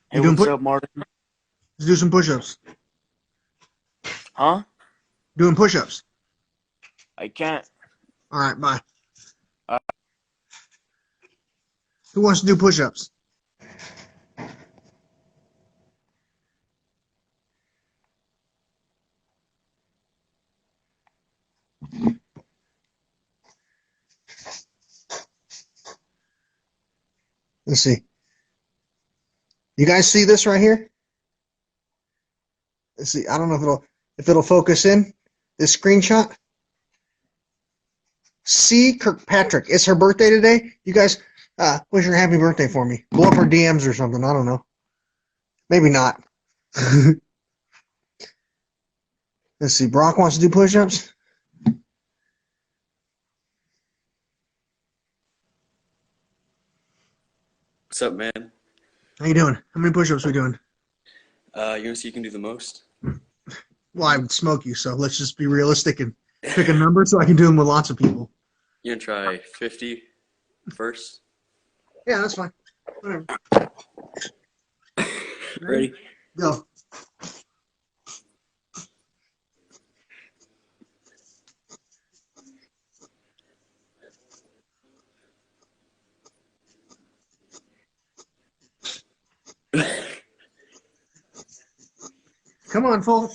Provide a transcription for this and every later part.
Hey, what's up, Martin? Let's do some push-ups. Huh? Doing push-ups. I can't. All right, bye. Uh, Who wants to do push-ups? Let's see. You guys see this right here? Let's see. I don't know if it'll focus in this screenshot. C. Kirkpatrick. It's her birthday today. You guys wish her happy birthday for me. Blow up her DMs or something. I don't know. Maybe not. Let's see. Brock wants to do push-ups. What's up, man? How you doing? How many push-ups are we doing? You want to see who can do the most? Well, I would smoke you, so let's just be realistic and pick a number so I can do them with lots of people. You gonna try 50 first? Yeah, that's fine. Whatever. Ready? Go. Come on, fool.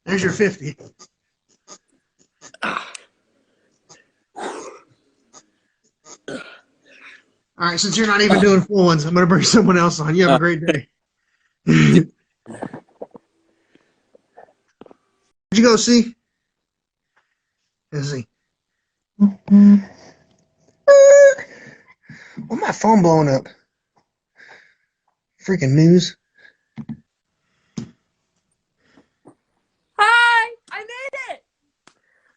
There's your 50. All right, since you're not even doing full ones, I'm going to bring someone else on. You have a great day. Where'd you go, see? Let's see. Why my phone blowing up? Freaking news. Hi! I made it!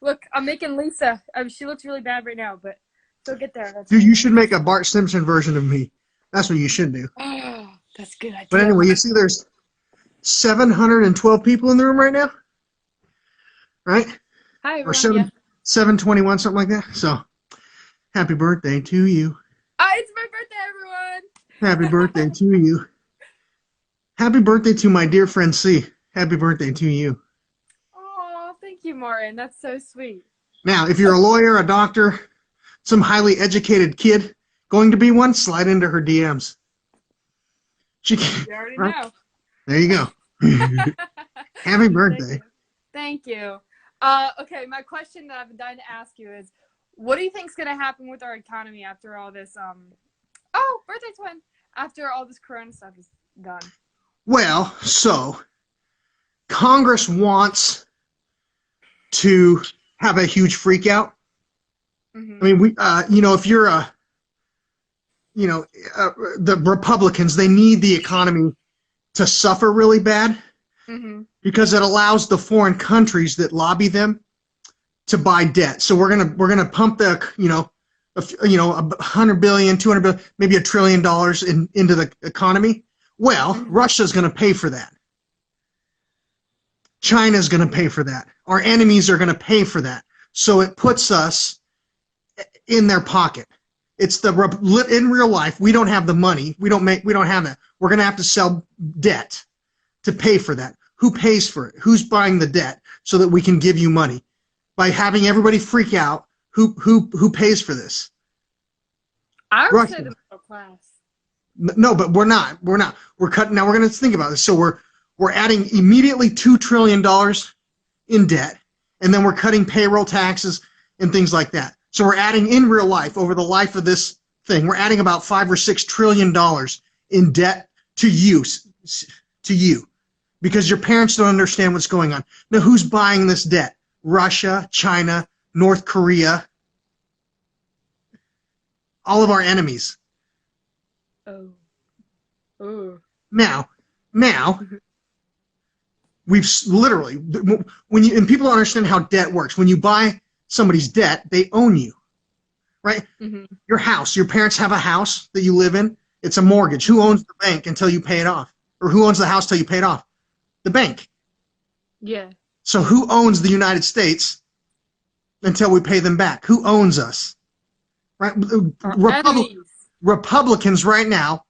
Look, I'm making Lisa. She looks really bad right now, but she'll get there. Dude, you should make a Bart Simpson version of me. That's what you should do. Oh, that's a good idea. But anyway, you see there's 712 people in the room right now? Right? Hi, everyone. Or 721, something like that. So, happy birthday to you. It's my birthday, everyone! Happy birthday to you. Happy birthday to my dear friend C. Happy birthday to you. Oh, thank you, Martin. That's so sweet. Now, if you're a lawyer, a doctor, some highly educated kid going to be one, slide into her DMs. She can, You already right? know. There you go. Happy birthday. Thank you. Okay, my question that I've been dying to ask you is, what do you think is going to happen with our economy after all this, oh, birthday twin, after all this corona stuff is done? Well, so Congress wants to have a huge freak out. Mm-hmm. I mean, if you're the Republicans, they need the economy to suffer really bad because it allows the foreign countries that lobby them to buy debt. So we're gonna pump the $100 billion, $200 billion, maybe $1 trillion into the economy. Well, Russia's gonna pay for that. China's gonna pay for that. Our enemies are gonna pay for that. So it puts us in their pocket. It's in real life. We don't have the money. We don't have that. We're gonna have to sell debt to pay for that. Who pays for it? Who's buying the debt so that we can give you money? By having everybody freak out, who pays for this? I would say the middle class. No, but we're not. We're cutting. Now we're going to think about this. So we're adding immediately $2 trillion in debt, and then we're cutting payroll taxes and things like that. So we're adding in real life, over the life of this thing, we're adding about $5 or $6 trillion in debt to you, because your parents don't understand what's going on. Now, who's buying this debt? Russia, China, North Korea, all of our enemies. Oh. Oh. Now, we've literally, when you, and people don't understand how debt works. When you buy somebody's debt, they own you, right? Mm-hmm. Your house, your parents have a house that you live in. It's a mortgage. Who owns the bank until you pay it off? Or who owns the house till you pay it off? The bank. Yeah. So who owns the United States until we pay them back? Who owns us? Right? Republicans right now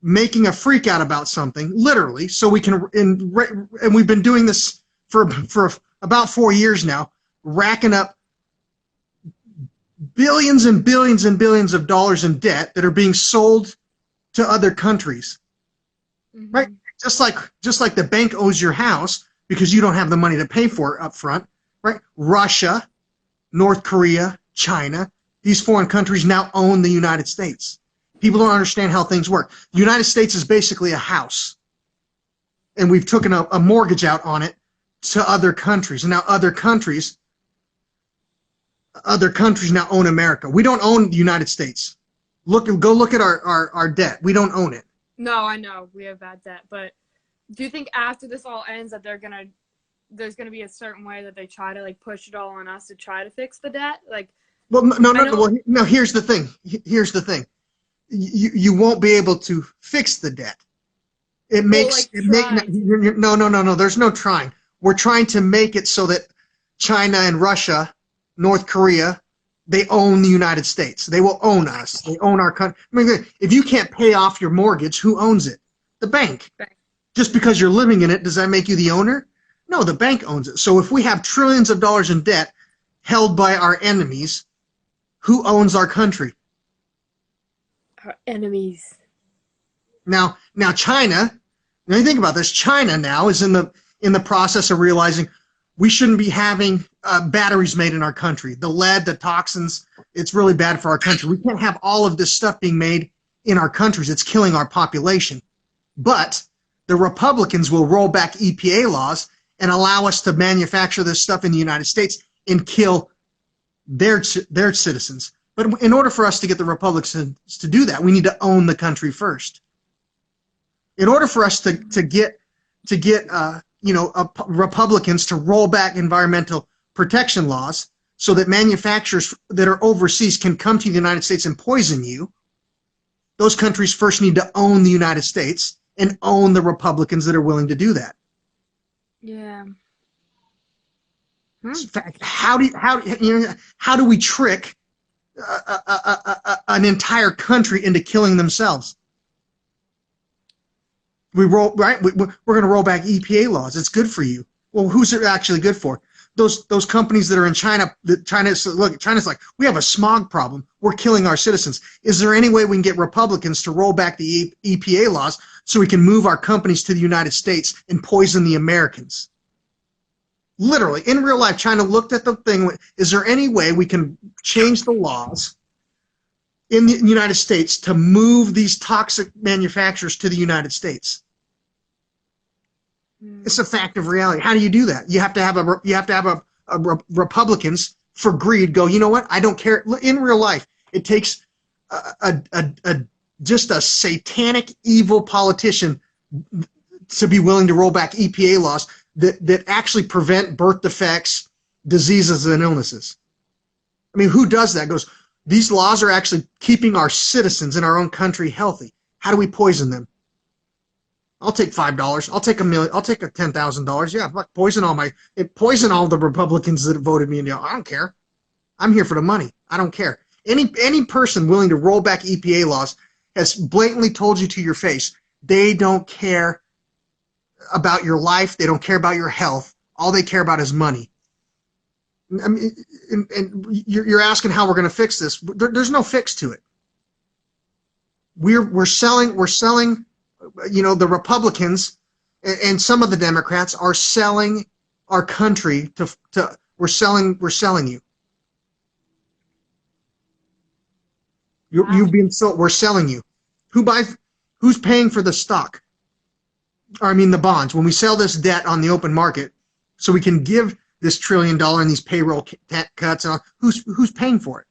making a freak out about something, literally, so we can, and we've been doing this for about 4 years now, racking up billions and billions and billions of dollars in debt that are being sold to other countries. Mm-hmm. Right? Just like the bank owes your house because you don't have the money to pay for it up front, right? Russia, North Korea, China, these foreign countries now own the United States. People don't understand how things work. The United States is basically a house, and we've taken a mortgage out on it to other countries, and now other countries now own America. We don't own the United States. Go look at our debt. We don't own it. No, I know we have bad debt, but do you think after this all ends that there's gonna be a certain way that they try to like push it all on us to try to fix the debt? Like, well, no. Well, no. Here's the thing. You won't be able to fix the debt. No. There's no trying. We're trying to make it so that China and Russia, North Korea, they own the United States. They will own us. They own our country. I mean, if you can't pay off your mortgage, who owns it? The bank. Just because you're living in it, does that make you the owner? No, the bank owns it. So if we have trillions of dollars in debt held by our enemies, who owns our country? Our enemies. Now China, now you think about this, China now is in the process of realizing we shouldn't be having batteries made in our country. The lead, the toxins, it's really bad for our country. We can't have all of this stuff being made in our countries. It's killing our population. But the Republicans will roll back EPA laws and allow us to manufacture this stuff in the United States and kill their citizens. But in order for us to get the Republicans to do that, we need to own the country first. In order for us to get Republicans to roll back environmental protection laws so that manufacturers that are overseas can come to the United States and poison you, those countries first need to own the United States and own the Republicans that are willing to do that. Yeah. In fact, how do we trick an entire country into killing themselves? We're going to roll back EPA laws. It's good for you. Well, who's it actually good for? Those companies that are in China. China's like, we have a smog problem. We're killing our citizens. Is there any way we can get Republicans to roll back the EPA laws so we can move our companies to the United States and poison the Americans? Literally, in real life, China looked at the thing. Is there any way we can change the laws in the United States to move these toxic manufacturers to the United States? It's a fact of reality. How do you do that? You have to have Republicans for greed go, you know what? I don't care. In real life, it takes just a satanic, evil politician to be willing to roll back EPA laws that actually prevent birth defects, diseases, and illnesses. I mean, who does that? Goes, these laws are actually keeping our citizens in our own country healthy. How do we poison them? I'll take $5. I'll take $1 million. I'll take $10,000. Yeah, poison all the Republicans that voted me in. I don't care. I'm here for the money. I don't care. Any person willing to roll back EPA laws has blatantly told you to your face they don't care about your life. They don't care about your health. All they care about is money. I mean, and you're asking how we're going to fix this. There's no fix to it. We're selling. The Republicans and some of the Democrats are selling our country to we're selling you. You've been sold. We're selling you. Who's paying for the stock? Or, I mean, the bonds. When we sell this debt on the open market, so we can give this $1 trillion and these payroll cuts, who's paying for it?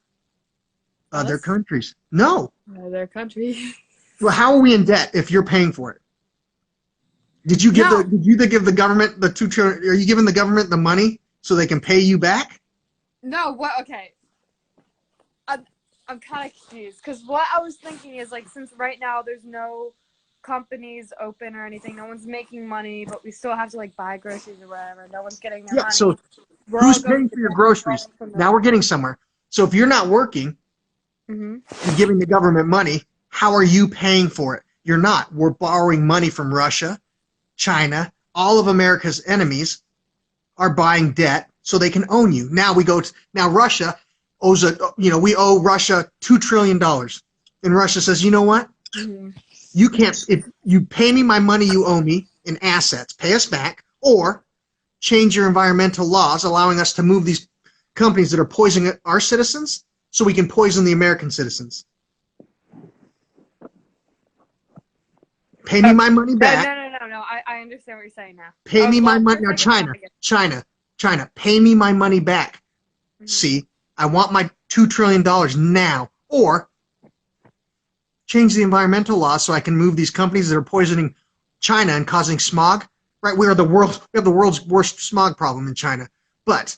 Other countries. No. Other countries. Well, how are we in debt if you're paying for it? Did you give the government the $2 trillion? Are you giving the government the money so they can pay you back? No. What? Okay. I'm kind of confused because what I was thinking is like, since right now there's no companies open or anything, no one's making money, but we still have to like buy groceries or whatever. No one's getting their money. So who's paying for your groceries? Now we're getting somewhere. So if you're not working and giving the government money, how are you paying for it? You're not. We're borrowing money from Russia, China, all of America's enemies are buying debt so they can own you. Now Russia owes we owe Russia $2 trillion. And Russia says, you know what? You can't, if you pay me my money you owe me in assets, pay us back, or change your environmental laws, allowing us to move these companies that are poisoning our citizens so we can poison the American citizens. Pay me my money back. No. I understand what you're saying now. Pay me my money. Now, China, pay me my money back. See, I want my $2 trillion now. Or change the environmental law so I can move these companies that are poisoning China and causing smog. Right? We have the world's worst smog problem in China. But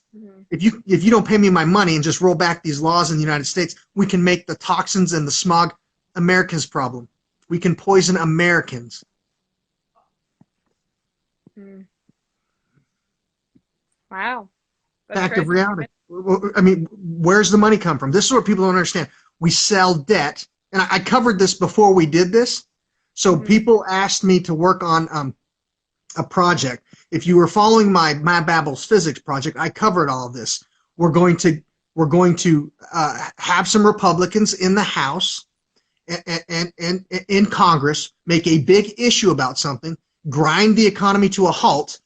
if you don't pay me my money and just roll back these laws in the United States, we can make the toxins and the smog America's problem. We can poison Americans. Wow. Fact of reality. I mean, where's the money come from? This is what people don't understand. We sell debt. And I covered this before we did this. So people asked me to work on a project. If you were following my Babel's physics project, I covered all of this. We're going to have some Republicans in the House and in Congress make a big issue about something, grind the economy to a halt,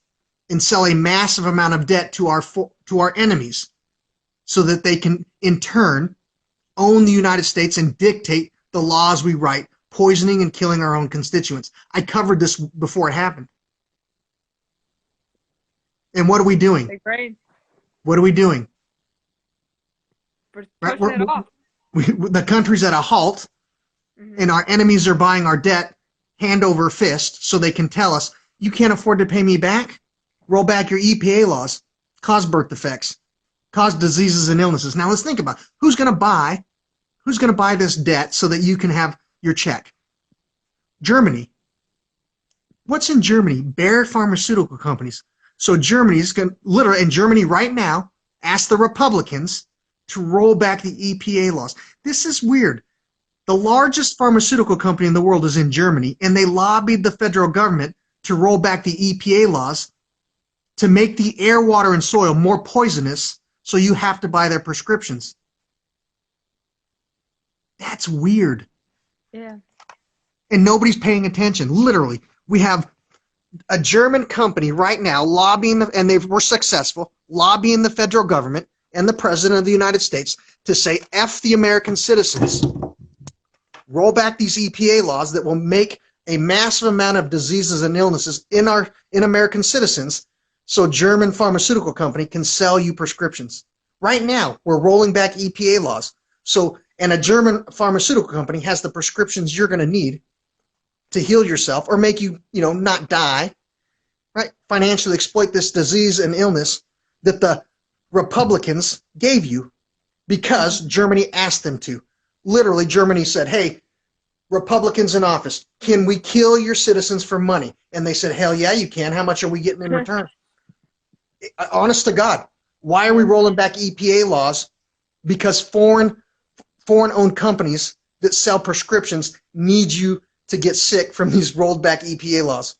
and sell a massive amount of debt to our enemies, so that they can in turn own the United States and dictate the laws we write, poisoning and killing our own constituents. I covered this before it happened. And what are we doing? What are we doing? Right? It off. The country's at a halt, and our enemies are buying our debt hand over fist so they can tell us, you can't afford to pay me back? Roll back your EPA laws, cause birth defects, cause diseases and illnesses. Now let's think about it. Who's going to buy this debt so that you can have your check? Germany. What's in Germany? Bayer pharmaceutical companies. So Germany's going to literally, in Germany right now, ask the Republicans to roll back the EPA laws. This is weird. The largest pharmaceutical company in the world is in Germany, and they lobbied the federal government to roll back the EPA laws to make the air, water, and soil more poisonous, so you have to buy their prescriptions. That's weird. Yeah. And nobody's paying attention. Literally, we have a German company right now lobbying, and we're successful, lobbying the federal government and the President of the United States to say, F the American citizens. Roll back these EPA laws that will make a massive amount of diseases and illnesses in American citizens, so German pharmaceutical company can sell you prescriptions. Right now, we're rolling back EPA laws. And a German pharmaceutical company has the prescriptions you're going to need to heal yourself or make you, not die, right? Financially exploit this disease and illness that the Republicans gave you because Germany asked them to. Literally, Germany said, hey, Republicans in office, can we kill your citizens for money? And they said, hell yeah, you can. How much are we getting in return? Honest to God, why are we rolling back EPA laws? Because foreign-owned companies that sell prescriptions need you to get sick from these rolled back EPA laws.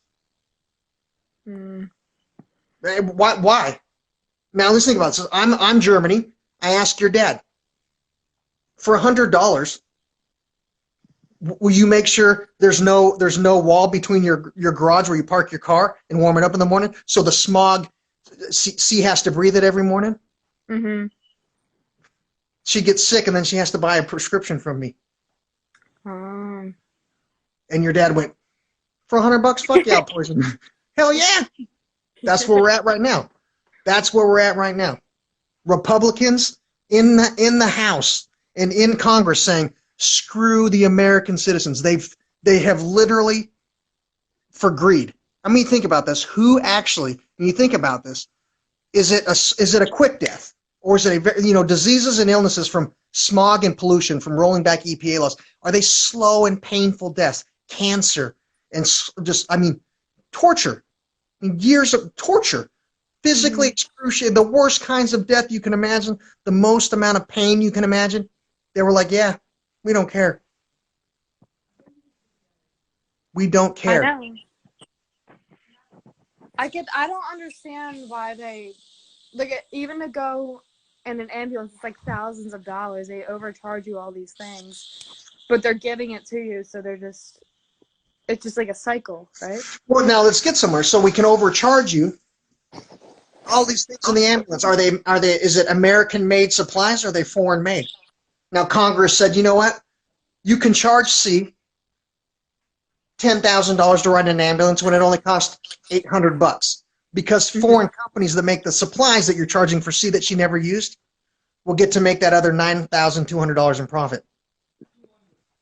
Why? Now let's think about this. I'm Germany. I ask your dad, for $100, will you make sure there's no wall between your garage where you park your car and warm it up in the morning, so the smog she has to breathe it every morning? She gets sick and then she has to buy a prescription from me. And your dad went, for $100, fuck yeah, I'll poison you. Hell yeah. That's where we're at right now. That's where we're at right now. Republicans in the House and in Congress saying, screw the American citizens. They have literally, for greed. I mean, think about this. Who actually, when you think about this, is it a quick death? Or is it diseases and illnesses from smog and pollution, from rolling back EPA laws? Are they slow and painful deaths? Cancer and torture. I mean, years of torture. Physically excruciating, the worst kinds of death you can imagine, the most amount of pain you can imagine. They were like, yeah, we don't care. We don't care. I know. I don't understand why they, like, even to go in an ambulance, it's like thousands of dollars. They overcharge you all these things, but they're giving it to you, so it's just like a cycle, right? Well, now let's get somewhere. So we can overcharge you. All these things in the ambulance, is it American-made supplies or are they foreign-made? Now Congress said, you know what? You can charge C $10,000 to ride an ambulance when it only costs $800, because foreign companies that make the supplies that you're charging for C that she never used will get to make that other $9,200 in profit.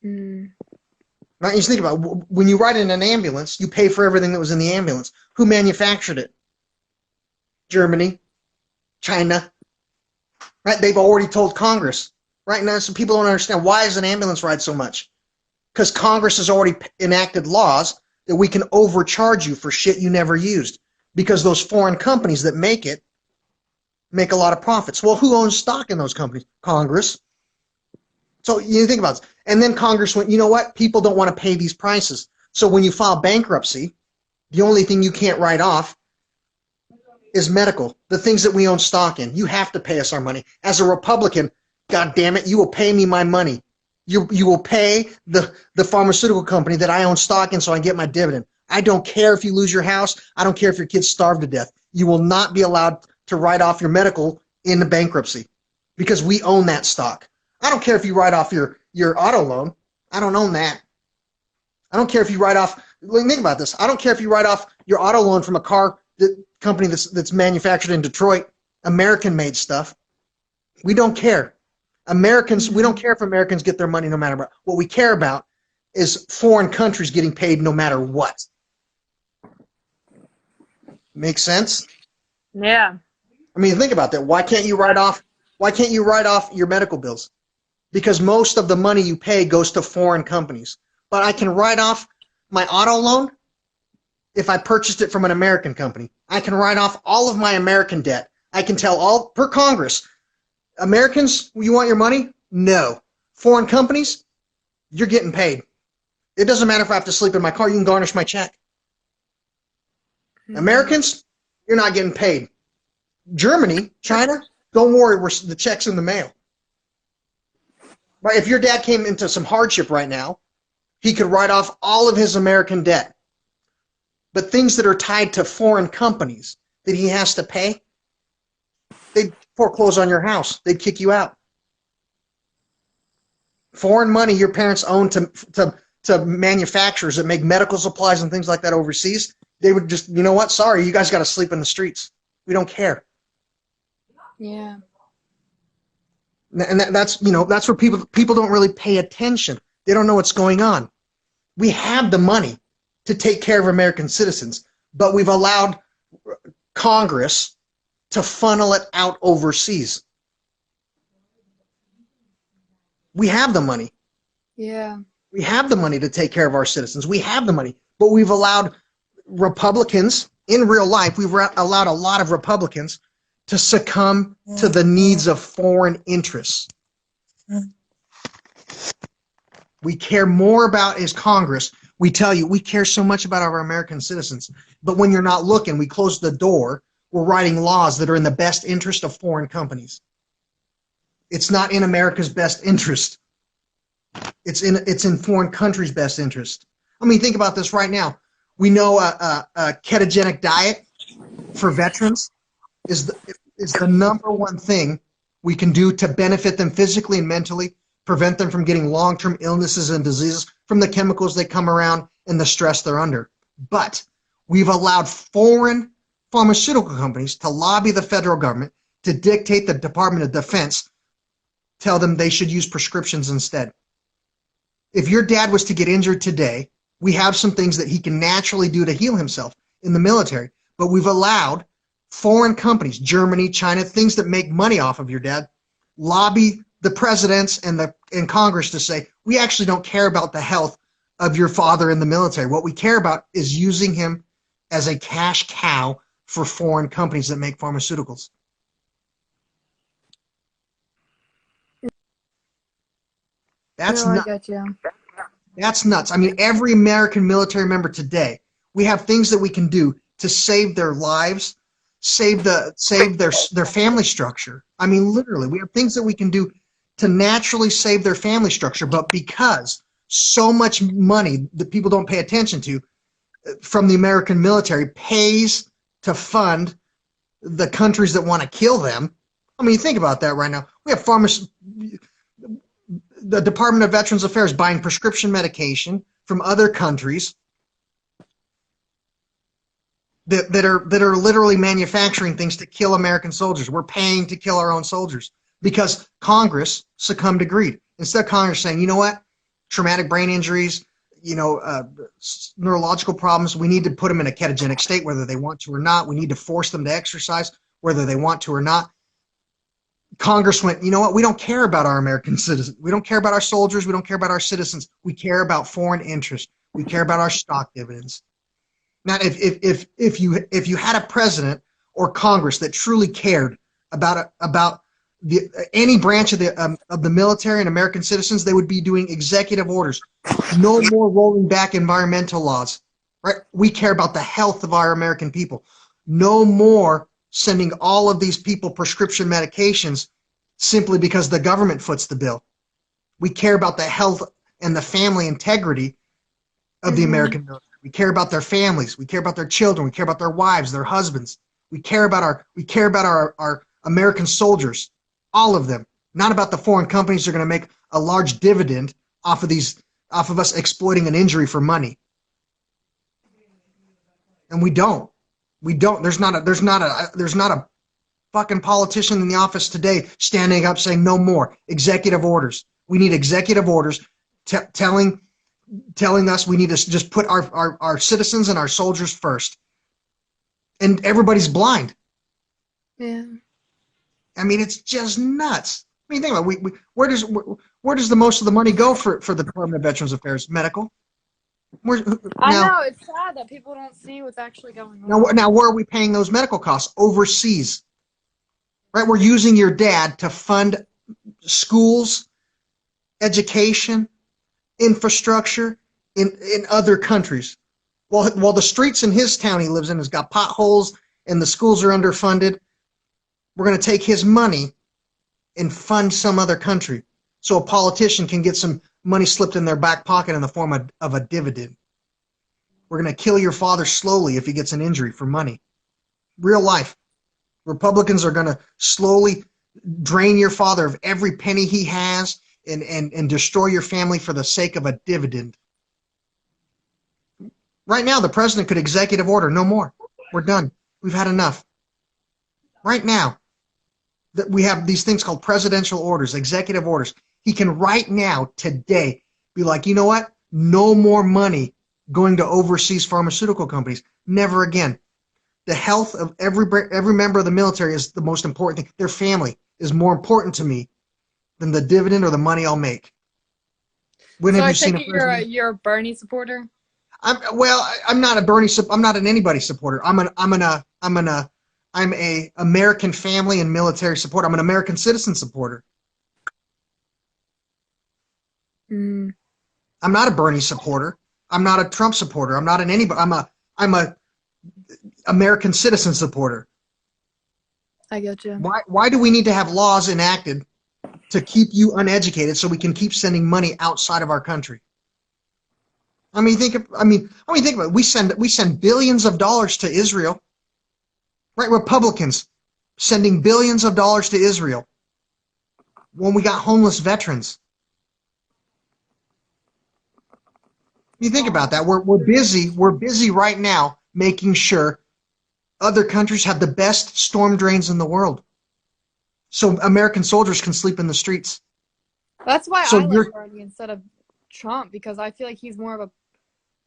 Now you think about it. When you ride in an ambulance, you pay for everything that was in the ambulance. Who manufactured it? Germany, China, right? They've already told Congress right now. So people don't understand, why is an ambulance ride so much? Because Congress has already enacted laws that we can overcharge you for shit you never used, because those foreign companies that make it make a lot of profits. Well, who owns stock in those companies? Congress. So you think about this. And then Congress went, you know what? People don't want to pay these prices. So when you file bankruptcy, the only thing you can't write off is medical, the things that we own stock in. You have to pay us our money. As a Republican, God damn it, you will pay me my money. You will pay the pharmaceutical company that I own stock in so I get my dividend. I don't care if you lose your house. I don't care if your kids starve to death. You will not be allowed to write off your medical in the bankruptcy, because we own that stock. I don't care if you write off your auto loan. I don't own that. I don't care if you write off, think about this. I don't care if you write off your auto loan from a car company that's manufactured in Detroit, American-made stuff. We don't care. Americans, we don't care if Americans get their money no matter what. What we care about is foreign countries getting paid no matter what. Make sense? Yeah. I mean, think about that. Why can't you write off your medical bills? Because most of the money you pay goes to foreign companies. But I can write off my auto loan if I purchased it from an American company. I can write off all of my American debt. I can tell per Congress, Americans, you want your money? No. Foreign companies, you're getting paid. It doesn't matter if I have to sleep in my car. You can garnish my check. Americans, you're not getting paid. Germany, China, don't worry, the check's in the mail. Right? If your dad came into some hardship right now, he could write off all of his American debt. But things that are tied to foreign companies that he has to pay, they'd foreclose on your house. They'd kick you out. Foreign money your parents own to manufacturers that make medical supplies and things like that overseas, they would just, you know what? Sorry, you guys got to sleep in the streets. We don't care. Yeah. And that's where people don't really pay attention. They don't know what's going on. We have the money to take care of American citizens, but we've allowed Congress to funnel it out overseas. We have the money. Yeah. We have the money to take care of our citizens. We have the money, but we've allowed Republicans in real life, we've allowed a lot of Republicans to succumb to the needs of foreign interests. We care more about, as Congress, we tell you, we care so much about our American citizens. But when you're not looking, we close the door. We're writing laws that are in the best interest of foreign companies. It's not in America's best interest. It's in foreign countries' best interest. I mean, think about this right now. We know a ketogenic diet for veterans is the number one thing we can do to benefit them physically and mentally, prevent them from getting long-term illnesses and diseases. from the chemicals they come around and the stress they're under. But we've allowed foreign pharmaceutical companies to lobby the federal government to dictate the Department of Defense, tell them they should use prescriptions instead. If your dad was to get injured today, we have some things that he can naturally do to heal himself in the military, but we've allowed foreign companies, Germany, China, things that make money off of your dad, lobby the presidents and Congress to say, we actually don't care about the health of your father in the military. What we care about is using him as a cash cow for foreign companies that make pharmaceuticals. That's No, I nuts. got you. That's nuts. I mean, every American military member today, we have things that we can do to save their lives, save their family structure. I mean, literally, we have things that we can do to naturally save their family structure. But because so much money that people don't pay attention to from the American military pays to fund the countries that want to kill them. I mean, think about that right now. We have the Department of Veterans Affairs buying prescription medication from other countries that are literally manufacturing things to kill American soldiers. We're paying to kill our own soldiers because Congress succumbed to greed. Instead of Congress saying, you know what, traumatic brain injuries, neurological problems, we need to put them in a ketogenic state whether they want to or not. We need to force them to exercise whether they want to or not. Congress went, you know what, we don't care about our American citizens. We don't care about our soldiers. We don't care about our citizens. We care about foreign interests. We care about our stock dividends. Now, if you had a president or Congress that truly cared about any branch of the military and American citizens, they would be doing executive orders. No more rolling back environmental laws. Right? We care about the health of our American people. No more sending all of these people prescription medications simply because the government foots the bill. We care about the health and the family integrity of the American military. We care about their families. We care about their children. We care about their wives, their husbands. We care about our American soldiers, all of them. Not about the foreign companies who are going to make a large dividend off of us exploiting an injury for money. And we don't. We don't. There's not a fucking politician in the office today standing up saying no more executive orders. We need executive orders telling us we need to just put our citizens and our soldiers first. And everybody's blind. Yeah. I mean, it's just nuts. I mean, think about it. Where does the most of the money go for the Department of Veterans Affairs? Medical? I know, it's sad that people don't see what's actually going on. Now, where are we paying those medical costs? Overseas. Right? We're using your dad to fund schools, education, infrastructure in other countries. While the streets in his town he lives in has got potholes and the schools are underfunded, we're going to take his money and fund some other country so a politician can get some money slipped in their back pocket in the form of a dividend. We're going to kill your father slowly if he gets an injury for money. Real life. Republicans are going to slowly drain your father of every penny he has and destroy your family for the sake of a dividend. Right now, the president could executive order, no more. We're done. We've had enough. Right now, that we have these things called presidential orders, executive orders. He can right now, today, be like, you know what? No more money going to overseas pharmaceutical companies. Never again. The health of every member of the military is the most important thing. Their family is more important to me than the dividend or the money I'll make. When So have I you seen take a it president? you're a Bernie supporter? I'm not a Bernie. I'm not an anybody supporter. I'm a American family and military supporter. I'm an American citizen supporter. Mm. I'm not a Bernie supporter. I'm not a Trump supporter. I'm not an anybody. I'm a American citizen supporter. I get you. Why do we need to have laws enacted to keep you uneducated so we can keep sending money outside of our country? Think about it. We send billions of dollars to Israel. Right? Republicans sending billions of dollars to Israel when we got homeless veterans. You think about that. We're busy right now making sure other countries have the best storm drains in the world, so American soldiers can sleep in the streets. That's why So I you're like Bernie instead of Trump, because I feel like he's more of a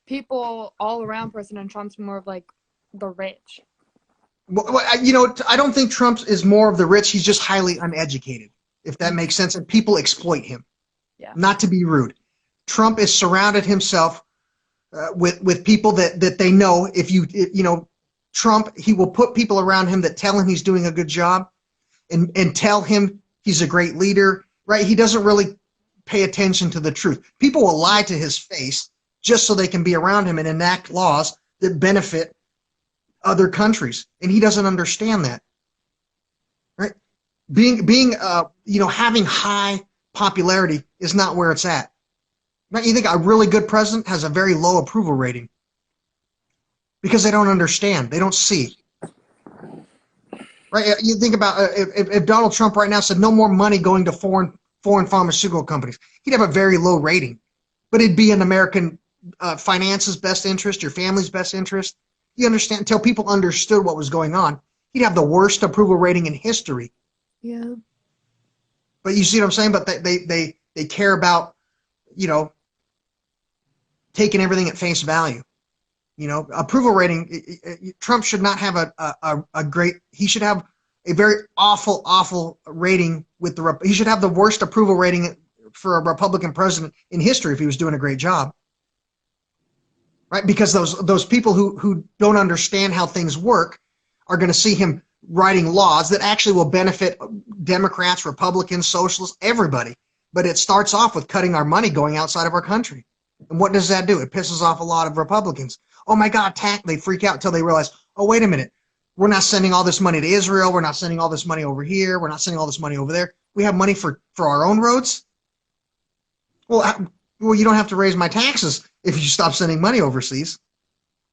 people all around person, and Trump's more of like the rich. I don't think Trump is more of the rich. He's just highly uneducated, if that makes sense, and people exploit him. Yeah. Not to be rude, Trump has surrounded himself with people that they know. Trump, he will put people around him that tell him he's doing a good job, and tell him he's a great leader. Right? He doesn't really pay attention to the truth. People will lie to his face just so they can be around him and enact laws that benefit other countries, and he doesn't understand that. Right? Having high popularity is not where it's at. Right? You think a really good president has a very low approval rating because they don't understand, they don't see. Right? You think about if Donald Trump right now said no more money going to foreign pharmaceutical companies, he'd have a very low rating, but it'd be in American finances' best interest, your family's best interest. You understand? Until people understood what was going on, he'd have the worst approval rating in history. Yeah. But you see what I'm saying? But they care about, taking everything at face value. Approval rating. Trump should not have a great. He should have a very awful rating with the. He should have the worst approval rating for a Republican president in history if he was doing a great job. Right? Because those people who don't understand how things work are going to see him writing laws that actually will benefit Democrats, Republicans, socialists, everybody. But it starts off with cutting our money going outside of our country. And what does that do? It pisses off a lot of Republicans. Oh my God, they freak out until they realize, oh, wait a minute. We're not sending all this money to Israel. We're not sending all this money over here. We're not sending all this money over there. We have money for our own roads? Well, you don't have to raise my taxes if you stop sending money overseas.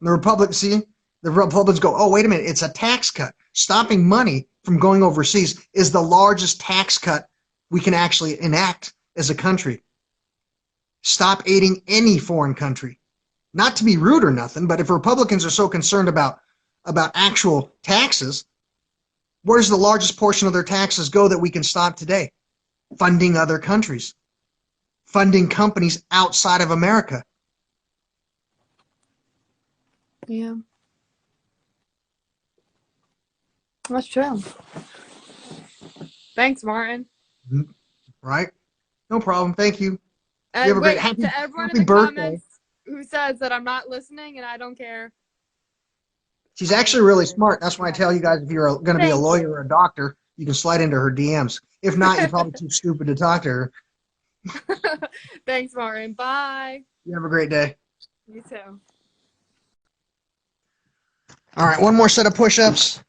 And the Republicans go, oh, wait a minute, it's a tax cut. Stopping money from going overseas is the largest tax cut we can actually enact as a country. Stop aiding any foreign country. Not to be rude or nothing, but if Republicans are so concerned about actual taxes, where's the largest portion of their taxes go that we can stop today? Funding other countries. Funding companies outside of America. Yeah. That's true. Thanks, Martin. Right? No problem. Thank you. And You have a great to everyone in happy the birthday. comments who says that I'm not listening and I don't care. She's actually really smart. That's why I tell you guys, if you're going to be a lawyer or a doctor, you can slide into her DMs. If not, you're probably too stupid to talk to her. Thanks, Martin. Bye. You have a great day. You too. All right, one more set of push-ups.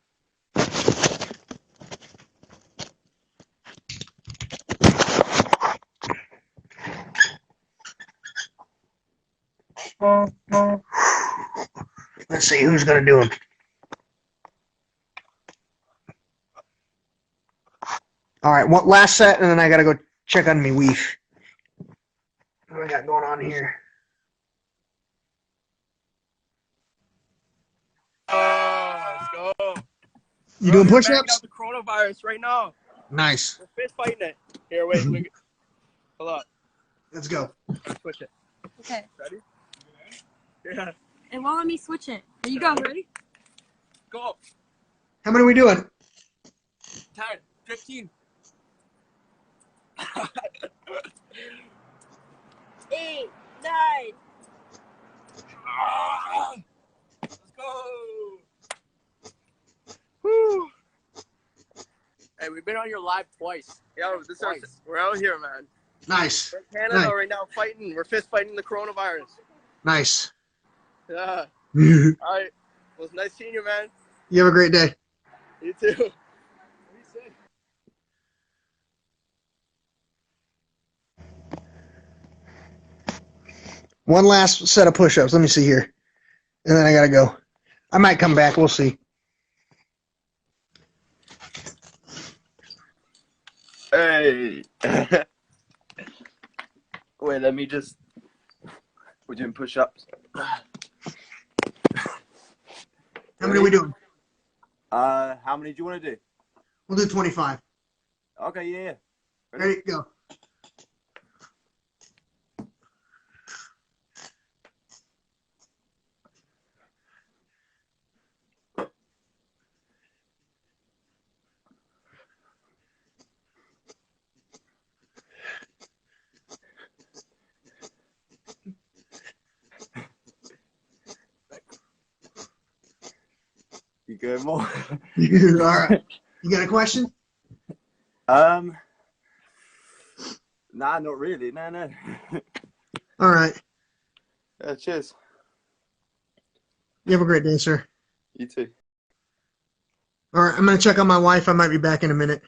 Let's see who's going to do them. All right, one last set, and then I got to go check on me weef. What do I got going on here? Let's go. You doing Backing push-ups? out the coronavirus right now. Nice. We're fist fighting it. Here, wait. Hold on. Let's go. Switch it. Okay. Ready? Yeah. It won't let me switch it. Here you go. Ready? Go. How many are we doing? 10, 15. 8, 9. Let's go. Woo. Hey, we've been on your live twice. Yo, we're out here, man. Nice. We're in Canada Nice. right now fighting. We're fist fighting the coronavirus. Nice. Yeah. You All right. Well, it's nice seeing you, man. have a great day. You too. One last set of push-ups. Let me see here. And then I got to go. I might come back. We'll see. Hey. Wait, let me just. We're doing push-ups. How many are we doing? How many do you want to do? We'll do 25. Okay, yeah. Ready? Go. You good, more? All right. You got a question? Nah, not really. No. All right. Cheers. You have a great day, sir. You too. All right. I'm going to check on my wife. I might be back in a minute.